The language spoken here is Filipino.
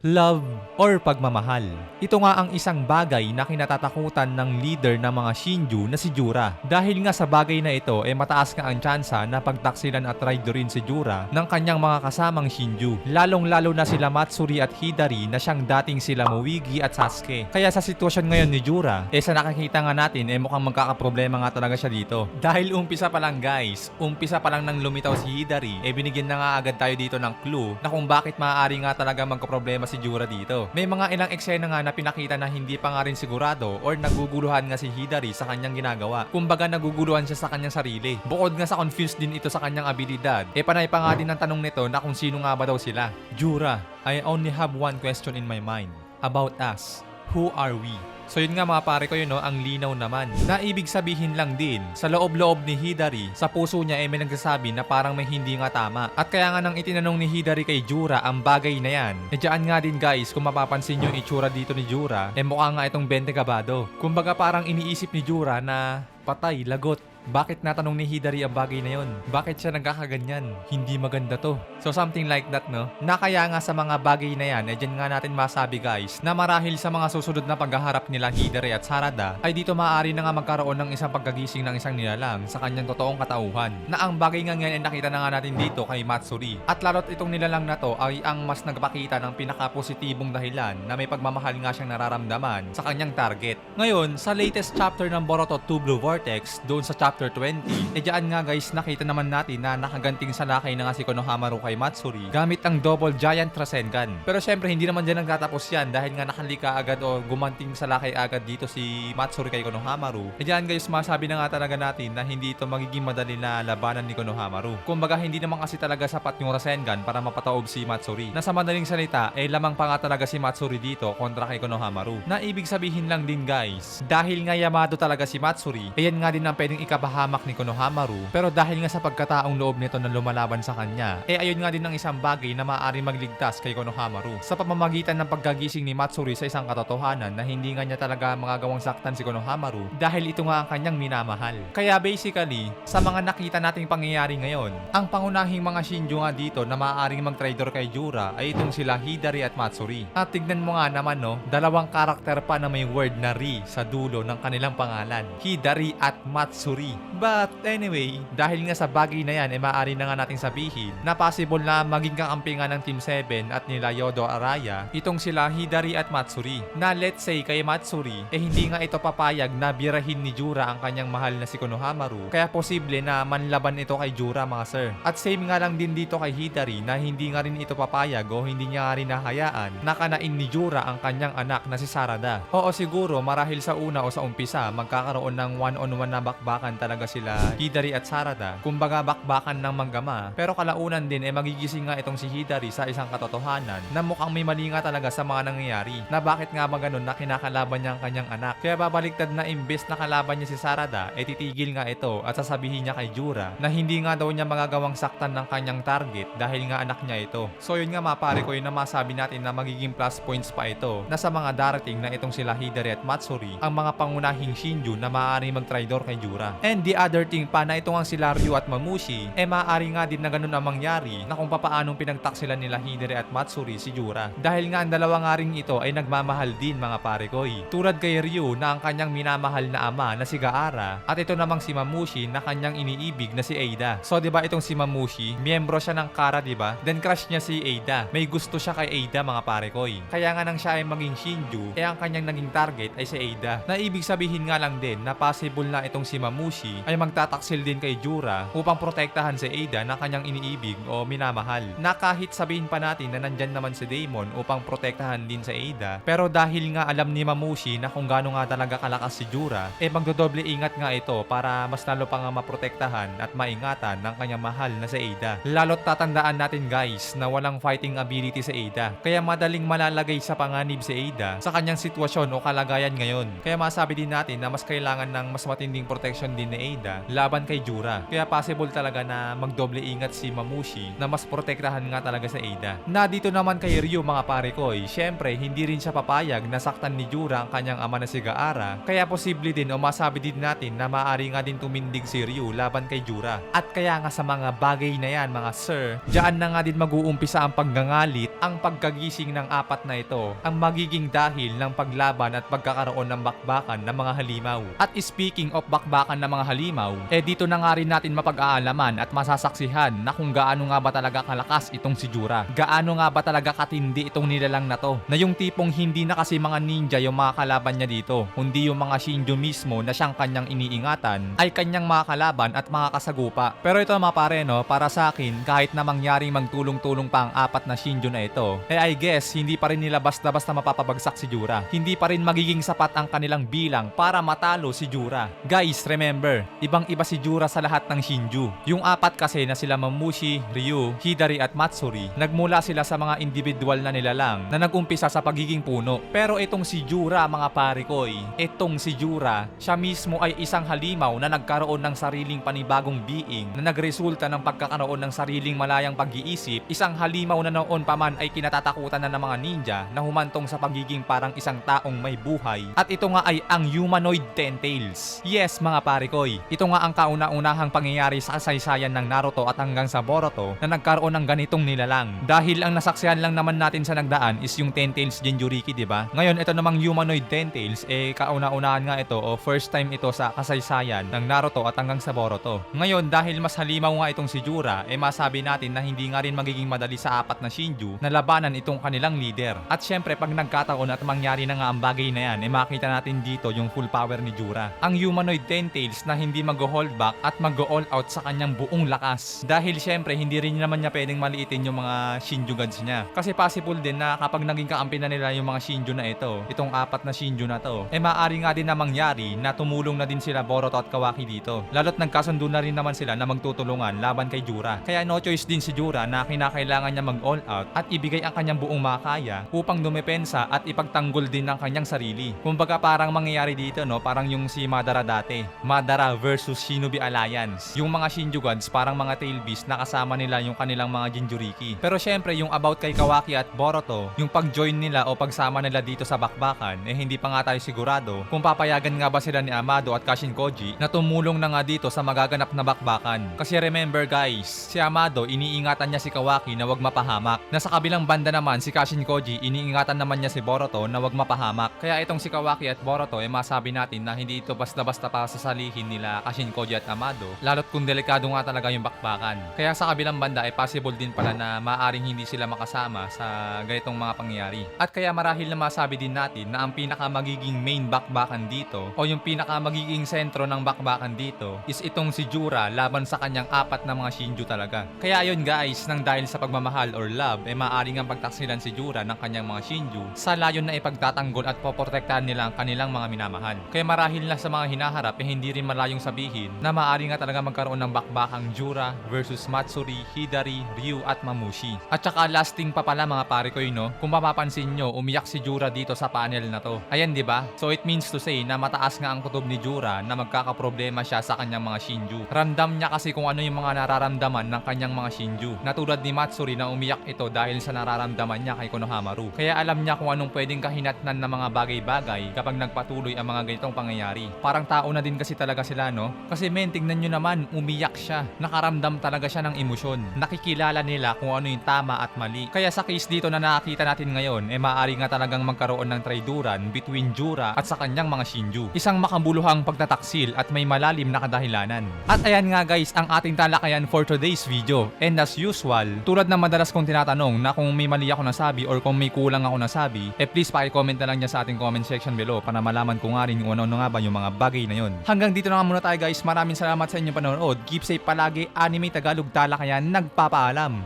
Love or pagmamahal. Ito nga ang isang bagay na kinatatakutan ng leader ng mga Shinju na si Jura. Dahil nga sa bagay na ito mataas nga ang tsansa na pagtaksilan at traidorin si Jura ng kanyang mga kasamang Shinju. Lalong-lalo na sila Matsuri at Hidari na siyang dating sila Muigi at Sasuke. Kaya sa sitwasyon ngayon ni Jura, sa nakikita nga natin mukhang magkakaproblema nga talaga siya dito. Dahil umpisa pa lang guys, umpisa pa lang nang lumitaw si Hidari, binigyan na nga agad tayo dito ng clue na kung bakit maaari nga talaga magkaproblema si Jura dito. May mga ilang eksena nga na pinakita na hindi pa nga rin sigurado or naguguluhan nga si Hidari sa kanyang ginagawa. Kumbaga naguguluhan siya sa kanyang sarili. Bukod nga sa confused din ito sa kanyang abilidad, panay pa nga din ang tanong nito na kung sino nga ba daw sila. Jura, I only have one question in my mind. About us. Who are we? So yun nga mga pare ko yun ang linaw naman. Na ibig sabihin lang din, sa loob-loob ni Hidari, sa puso niya may nagsasabi na parang may hindi nga tama. At kaya nga nang itinanong ni Hidari kay Jura ang bagay na yan, diyan nga din guys kung mapapansin yung itsura dito ni Jura, mukha nga itong 20 kabado. Kumbaga parang iniisip ni Jura na patay, lagot. Bakit natanong ni Hidari ang bagay na yon? Bakit siya nagkakaganyan? Hindi maganda to. So something like that no? Na kaya nga sa mga bagay na yan, dyan nga natin masabi guys, na marahil sa mga susunod na paghaharap nila Hidari at Sarada, ay dito maaari na nga magkaroon ng isang pagkagising ng isang nilalang sa kanyang totoong katauhan. Na ang bagay nga ngayon ay nakita na nga natin dito kay Matsuri. At lalo't itong nilalang na to ay ang mas nagpakita ng pinaka-positibong dahilan na may pagmamahal nga siyang nararamdaman sa kanyang target. Ngayon, sa latest chapter ng Boruto 2 Blue Vortex, doon sa chapter 20, diyan nga guys nakita naman natin na nakaganting sa lakay na nga si Konohamaru kay Matsuri gamit ang double giant Rasengan. Pero syempre hindi naman dyan nagtatapos yan dahil nga nakalika agad o gumanting sa lakay agad dito si Matsuri kay Konohamaru. Diyan guys masabi na nga talaga natin na hindi ito magiging madali na labanan ni Konohamaru. Kumbaga hindi naman kasi talaga sapat yung Rasengan para mapataob si Matsuri. Na sa madaling salita lamang pa nga talaga si Matsuri dito kontra kay Konohamaru. Na ibig sabihin lang din guys, dahil nga Yamado talaga si Matsuri, yan nga din ang pwedeng ikabahamak ni Konohamaru, pero dahil nga sa pagkataong loob nito na lumalaban sa kanya, ayun nga din ang isang bagay na maaari magligtas kay Konohamaru sa pamamagitan ng pagkagising ni Matsuri sa isang katotohanan na hindi nga niya talaga magagawang saktan si Konohamaru dahil ito nga ang kanyang minamahal. Kaya basically, sa mga nakita nating pangyayari ngayon, ang pangunahing mga Shinju nga dito na maaaring mag-traitor kay Jura ay itong sila Hidari at Matsuri. At tignan mo nga naman dalawang karakter pa na may word na Ri sa dulo ng kanilang pangalan, Hidari at Matsuri. But anyway, dahil nga sa bagay na yan maaari na nga nating sabihin na possible na maging kakampi nga ng Team 7 at nila Yodo Araya itong sila Hidari at Matsuri. Na let's say kay Matsuri hindi nga ito papayag na birahin ni Jura ang kanyang mahal na si Konohamaru, kaya posible na manlaban ito kay Jura mga sir. At same nga lang din dito kay Hidari na hindi nga rin ito papayag o hindi niya nga rin nahayaan na kanain ni Jura ang kanyang anak na si Sarada. Oo siguro marahil sa una o sa umpisa magkakaroon ng one-on-one na bakbakan talaga sila Hidari at Sarada, kumbaga bakbakan ng manggama, pero kalaunan din magigising nga itong si Hidari sa isang katotohanan na mukhang may mali nga talaga sa mga nangyayari, na bakit nga ba ganun na kinakalaban niya ang kanyang anak. Kaya babaliktad na imbes na kalaban niya si Sarada titigil nga ito at sasabihin niya kay Jura na hindi nga daw niya magagawang saktan ng kanyang target dahil nga anak niya ito. So yun nga mapare ko yun na masabi natin na magiging plus points pa ito na sa mga darating na itong sila Hidari at Matsuri ang mga pangunahing Shinju na maaari mag-traitor kay Jura. And the other thing pa na ito nga sila Ryu at Mamushi maaari nga din na ganun ang mangyari na kung papaanong pinagtaksilan nila Hidari at Matsuri si Jura. Dahil nga ang dalawa nga ring ito ay nagmamahal din mga pare koy. Tulad kay Ryu na ang kanyang minamahal na ama na si Gaara at ito namang si Mamushi na kanyang iniibig na si Eida. So 'di ba itong si Mamushi, miyembro siya ng Kara 'di ba? Then crush niya si Eida. May gusto siya kay Eida mga pare koy. Kaya nga nang siya ay maging Shinju, ang kanyang naging target ay si Eida. Na ibig sabihin nga lang din na possible na itong si Mamushi ay magtataksil din kay Jura upang protektahan si Eida na kanyang iniibig o minamahal. Na kahit sabihin pa natin na nandyan naman si Daemon upang protektahan din si Eida, pero dahil nga alam ni Mamushi na kung gaano nga talaga kalakas si Jura, magdodoble ingat nga ito para mas lalo pa nga maprotektahan at maingatan ng kanyang mahal na si Eida. Lalo't tatandaan natin guys na walang fighting ability si Eida, kaya madaling malalagay sa panganib si Eida sa kanyang sitwasyon o kalagayan ngayon. Kaya masabi din natin na mas kailangan ng mas matinding protection din ni Ada laban kay Jura. Kaya possible talaga na magdoble ingat si Mamushi na mas protektahan nga talaga sa Ada. Na dito naman kay Ryu mga pare ko, syempre hindi rin siya papayag na saktan ni Jura ang kanyang ama na si Gaara. Kaya posible din o masabi din natin na maaari nga din tumindig si Ryu laban kay Jura. At kaya nga sa mga bagay na yan mga sir, diyan na nga din mag-uumpisa ang paggangalit, ang pagkagising ng apat na ito, ang magiging dahil ng paglaban at pagkakaroon ng bakbakan ng mga halimaw. At speaking of bakbakan ng mga halimaw, dito na nga rin natin mapag-aalaman at masasaksihan na kung gaano nga ba talaga kalakas itong si Jura. Gaano nga ba talaga katindi itong nilalang na to, na yung tipong hindi na kasi mga ninja yung mga kalaban niya dito, kundi yung mga Shinju mismo na siyang kanyang iniingatan ay kanyang mga kalaban at mga kasagupa. Pero ito mga pare no, para sa akin kahit na mangyaring magtulong-tulong pa ang apat na Shinju na ito, I guess hindi pa rin nila basta-basta mapapabagsak si Jura. Hindi pa rin magiging sapat ang kanilang bilang para matalo si Jura. Guys, remember, ibang-iba si Jura sa lahat ng Shinju. Yung apat kasi na sila Mamushi, Ryu, Hidari at Matsuri, nagmula sila sa mga individual na nilalang na nagumpisa sa pagiging puno. Pero itong si Jura mga pare koy, itong si Jura, siya mismo ay isang halimaw na nagkaroon ng sariling panibagong being na nagresulta ng pagkakaroon ng sariling malayang pag-iisip. Isang halimaw na noon pa man ay kinatatakutan na ng mga ninja na humantong sa pagiging parang isang taong may buhay. At ito nga ay ang humanoid Ten-Tails. Yes mga pare koy, ito nga ang kauna-unahang pangyayari sa kasaysayan ng Naruto at hanggang sa Boruto na nagkaroon ng ganitong nilalang. Dahil ang nasaksihan lang naman natin sa nagdaan is yung Ten-Tails Jinchuriki, diba? Ngayon ito namang humanoid Ten-Tails kauna-unahan nga ito o first time ito sa kasaysayan ng Naruto at hanggang sa Boruto. Ngayon dahil mas halimaw nga itong si Jura, masabi natin na hindi nga rin magiging madali sa apat na Shinju na labanan itong kanilang leader. At syempre pag nagkataon at mangyari na nga ang bagay na yan, makita natin dito yung full power ni Jura. Ang humanoid Ten-Tails na hindi mag-hold back at mag-all out sa kanyang buong lakas. Dahil syempre hindi rin naman niya pwedeng maliitin yung mga Shinju gods niya. Kasi possible din na kapag naging kakampi na nila yung mga Shinju na ito, itong apat na Shinju na to, maaari nga din na mangyari na tumulong na din sila Boruto at Kawaki dito. Lalo't nagkasundo na rin naman sila na magtutulungan laban kay Jura. Kaya no choice din si Jura na kinakailangan niya mag-all out at ibigay ang kanyang buong makaya upang dumepensa at ipagtanggol din ng kanyang sarili. Kumbaga parang mangyayari dito no, parang yung si Madara dati. Madara versus Shinobi Alliance. Yung mga Shinju gods parang mga tail beast na kasama nila yung kanilang mga Jinchuriki. Pero syempre yung about kay Kawaki at Boruto, yung pag-join nila o pagsama nila dito sa bakbakan, hindi pa nga tayo sigurado kung papayagan nga ba sila ni Amado at Kashin Koji na tumulong na nga dito sa magaganap na bakbakan. Kasi remember guys, si Amado iniingatan niya si Kawaki na wag mapahamak. Nasa kabilang banda naman si Kashin Koji iniingatan naman niya si Boruto na wag mapahamak. Kaya itong si Kawaki at Boruto masabi natin na hindi ito basta-basta pa sasalihin nila Kashin Koji at Amado, lalot kung delikado nga talaga yung bakbakan. Kaya sa kabilang banda possible din pala na maaring hindi sila makasama sa ganitong mga pangyayari. At kaya marahil na masabi din natin na ang pinaka magiging main bakbakan dito o yung pinaka magiging sentro ng bakbakan dito is itong si Jura laban sa kanyang apat na mga Shinju talaga. Kaya ayun guys, nang dahil sa pagmamahal or love maaari nga pagtaksilan si Jura ng kanyang mga Shinju sa layon na ipagtatanggol at poprotektahan nila ang kanilang mga minamahal. Kaya marahil na sa mga hinaharap hindi rin malayong sabihin na maaari nga talaga magkaroon ng bakbakang Jura versus Matsuri, Hidari, Ryu at Mamushi. At saka lasting pa pala mga pare ko no, kung mapapansin nyo umiyak si Jura dito sa panel na to. Ayan diba? So it means to say na mataas nga ang kutob ni Jura na magkakaproblema siya sa kanyang mga Shinju. Ramdam niya kasi kung ano yung mga nararamdaman ng kanyang mga Shinju. Na tulad ni Matsuri na umiyak ito dahil sa nararamdaman niya kay Konohamaru. Kaya alam niya kung anong pwedeng kahinatnan ng mga bagay-bagay kapag nagpatuloy ang mga ganitong pangyayari. Parang tao na din kasi talaga sila no? Kasi men, tignan nyo naman, umiyak siya. Nakaramdam talaga siya ng emosyon. Nakikilala nila kung ano yung tama at mali. Kaya sa case dito na nakakita natin ngayon, maaari nga talagang magkaroon ng traiduran between Jura at sa kanyang mga Shinju. Isang makabuluhang pagtataksil at may malalim na kadahilanan. At ayan nga guys, ang ating talakayan for today's video. And as usual, tulad na madalas kong tinatanong na kung may mali ako nasabi or kung may kulang ako nasabi, please paki-comment na lang niya sa ating comment section below para malaman ko nga rin kung ano nga ba yung mga bagay na yon. Hanggang dito na nga muna tayo guys. Maraming salamat sa inyong panonood. Keep safe palagi. Anime Tagalog Talakayan nagpapaalam.